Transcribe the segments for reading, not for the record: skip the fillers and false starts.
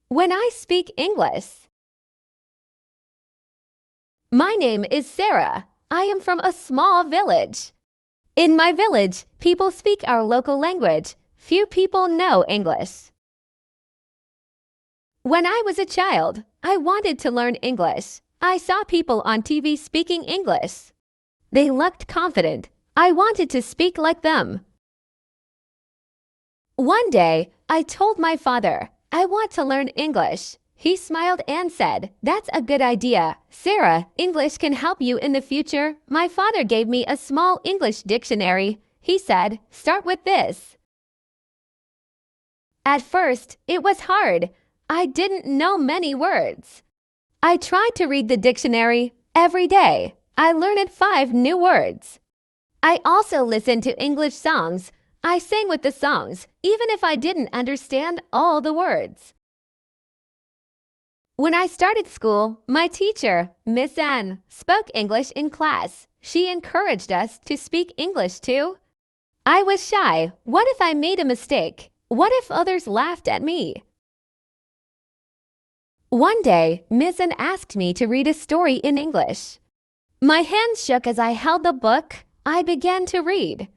When I speak English. My name is Sarah. I am from a small village. In my village, people speak our local language. Few people know English. When I was a child, I wanted to learn English. I saw people on TV speaking English. They looked confident. I wanted to speak like them. One day, I told my father, I want to learn English. He smiled and said, "That's a good idea. Sarah, English can help you in the future." My father gave me a small English dictionary. He said, "Start with this." At first, it was hard. I didn't know many words. I tried to read the dictionary every day. I learned 5 new words. I also listened to English songs. I sang with the songs, even if I didn't understand all the words. When I started school, my teacher, Miss Ann, spoke English in class. She encouraged us to speak English too. I was shy. What if I made a mistake? What if others laughed at me? One day, Miss Ann asked me to read a story in English. My hands shook as I held the book. I began to read.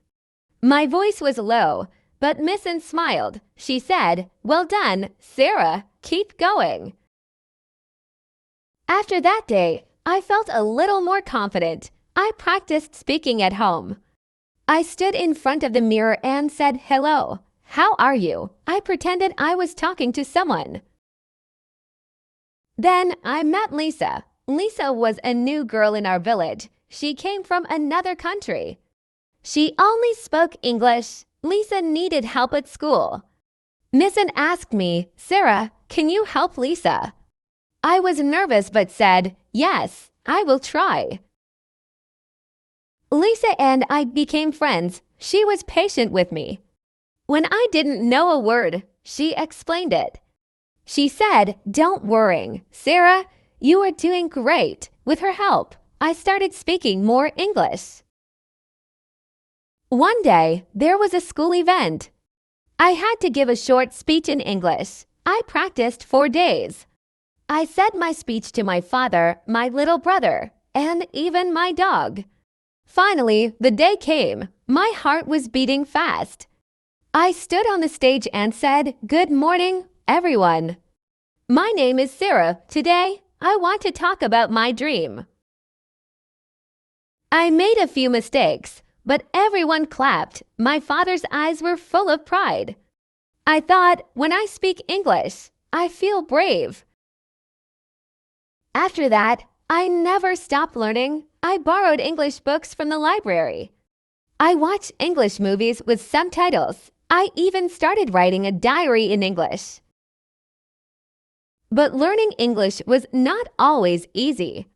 My voice was low, but Miss Ann smiled. She said, "Well done, Sarah. Keep going." After that day, I felt a little more confident. I practiced speaking at home. I stood in front of the mirror and said, "Hello, how are you?" I pretended I was talking to someone. Then I met Lisa. Lisa was a new girl in our village. She came from another country. She only spoke English. Lisa needed help at school. Miss Ann asked me, "Sarah, can you help Lisa?" I was nervous but said, "Yes, I will try." Lisa and I became friends. She was patient with me. When I didn't know a word, she explained it. She said, "Don't worry, Sarah, you are doing great." With her help, I started speaking more English. One day, there was a school event. I had to give a short speech in English. I practiced 4 days. I said my speech to my father, my little brother, and even my dog. Finally, the day came. My heart was beating fast. I stood on the stage and said, "Good morning, everyone. My name is Sarah. Today, I want to talk about my dream." I made a few mistakes, but everyone clapped. My father's eyes were full of pride. I thought, when I speak English, I feel brave. After that, I never stopped learning. I borrowed English books from the library. I watched English movies with subtitles. I even started writing a diary in English. But learning English was not always easy.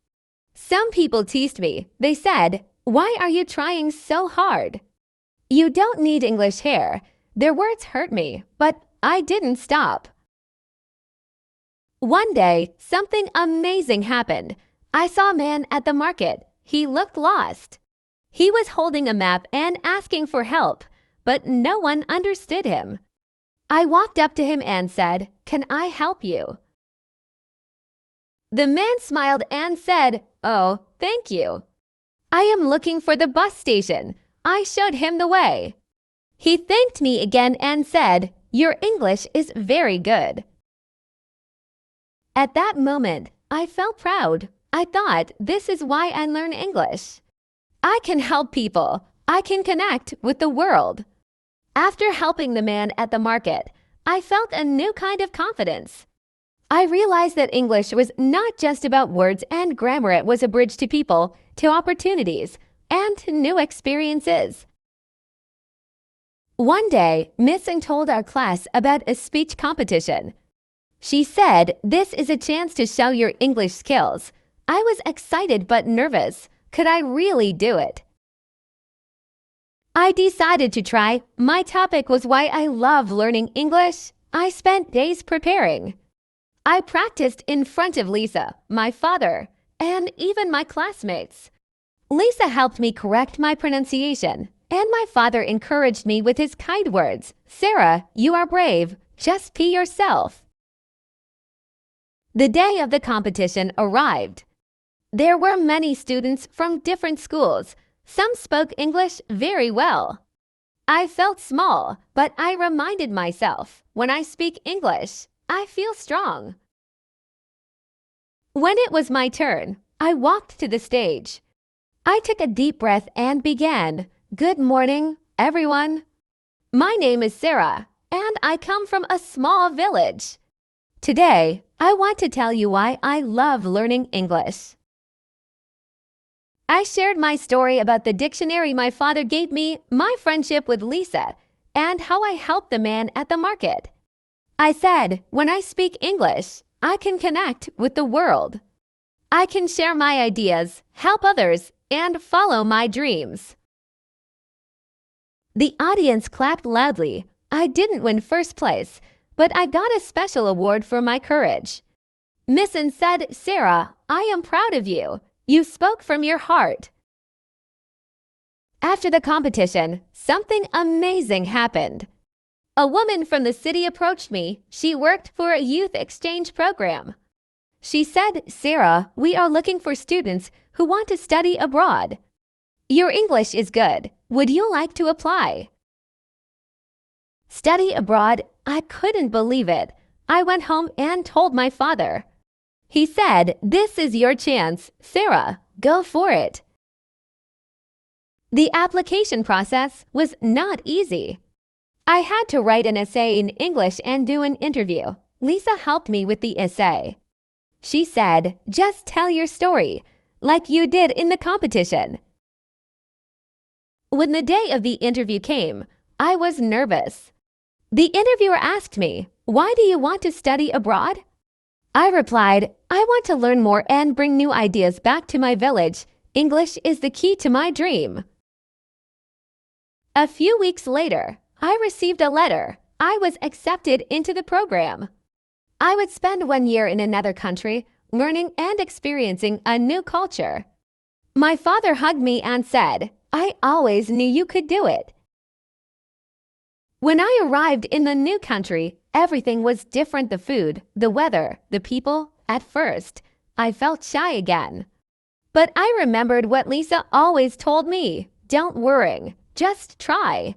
Some people teased me. They said, "Why are you trying so hard? You don't need English here." Their words hurt me, but I didn't stop. One day, something amazing happened. I saw a man at the market. He looked lost. He was holding a map and asking for help, but no one understood him. I walked up to him and said, "Can I help you?" The man smiled and said, "Oh, thank you. I am looking for the bus station." I showed him the way. He thanked me again and said, "Your English is very good." At that moment, I felt proud. I thought, this is why I learn English. I can help people. I can connect with the world. After helping the man at the market, I felt a new kind of confidence. I realized that English was not just about words and grammar. It was a bridge to people, to opportunities, and to new experiences. One day, Miss Ng told our class about a speech competition. She said, "This is a chance to show your English skills." I was excited but nervous. Could I really do it? I decided to try. My topic was why I love learning English. I spent days preparing. I practiced in front of Lisa, my father, and even my classmates. Lisa helped me correct my pronunciation, and my father encouraged me with his kind words. "Sarah, you are brave. Just be yourself." The day of the competition arrived. There were many students from different schools. Some spoke English very well. I felt small, but I reminded myself, when I speak English, I feel strong. When it was my turn, I walked to the stage. I took a deep breath and began. Good morning, everyone. My name is Sarah, and I come from a small village. Today, I want to tell you why I love learning English. I shared my story about the dictionary my father gave me, my friendship with Lisa, and how I helped the man at the market. I said, when I speak English, I can connect with the world. I can share my ideas, help others, and follow my dreams. The audience clapped loudly. I didn't win first place, but I got a special award for my courage. Misson said, Sarah, I am proud of you. You spoke from your heart. After the competition, something amazing happened. A woman from the city approached me. She worked for a youth exchange program. She said, Sarah, we are looking for students who want to study abroad. Your English is good. Would you like to apply? Study abroad? I couldn't believe it. I went home and told my father. He said, this is your chance, Sarah. Go for it. The application process was not easy. I had to write an essay in English and do an interview. Lisa helped me with the essay. She said, just tell your story, like you did in the competition. When the day of the interview came, I was nervous. The interviewer asked me, why do you want to study abroad? I replied, I want to learn more and bring new ideas back to my village. English is the key to my dream. A few weeks later, I received a letter. I was accepted into the program. I would spend 1 year in another country, learning and experiencing a new culture. My father hugged me and said, I always knew you could do it. When I arrived in the new country, everything was different: the food, the weather, the people. At first, I felt shy again. But I remembered what Lisa always told me, don't worry, just try.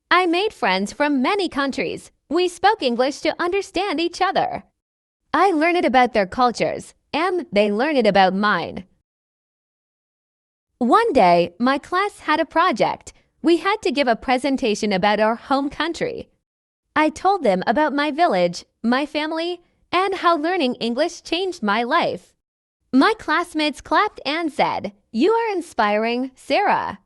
I made friends from many countries. We spoke English to understand each other. I learned about their cultures, and they learned about mine. One day, my class had a project. We had to give a presentation about our home country. I told them about my village, my family, and how learning English changed my life. My classmates clapped and said, you are inspiring, Sarah.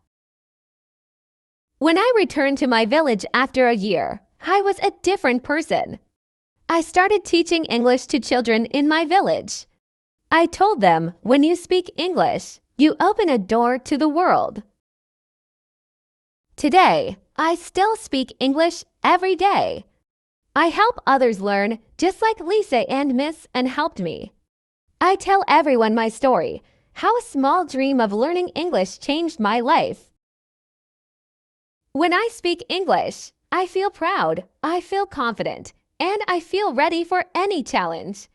When I returned to my village after a year, I was a different person. I started teaching English to children in my village. I told them, when you speak English, you open a door to the world. Today, I still speak English every day. I help others learn, just like Lisa and Miss and helped me. I tell everyone my story, how a small dream of learning English changed my life. When I speak English, I feel proud, I feel confident, and I feel ready for any challenge.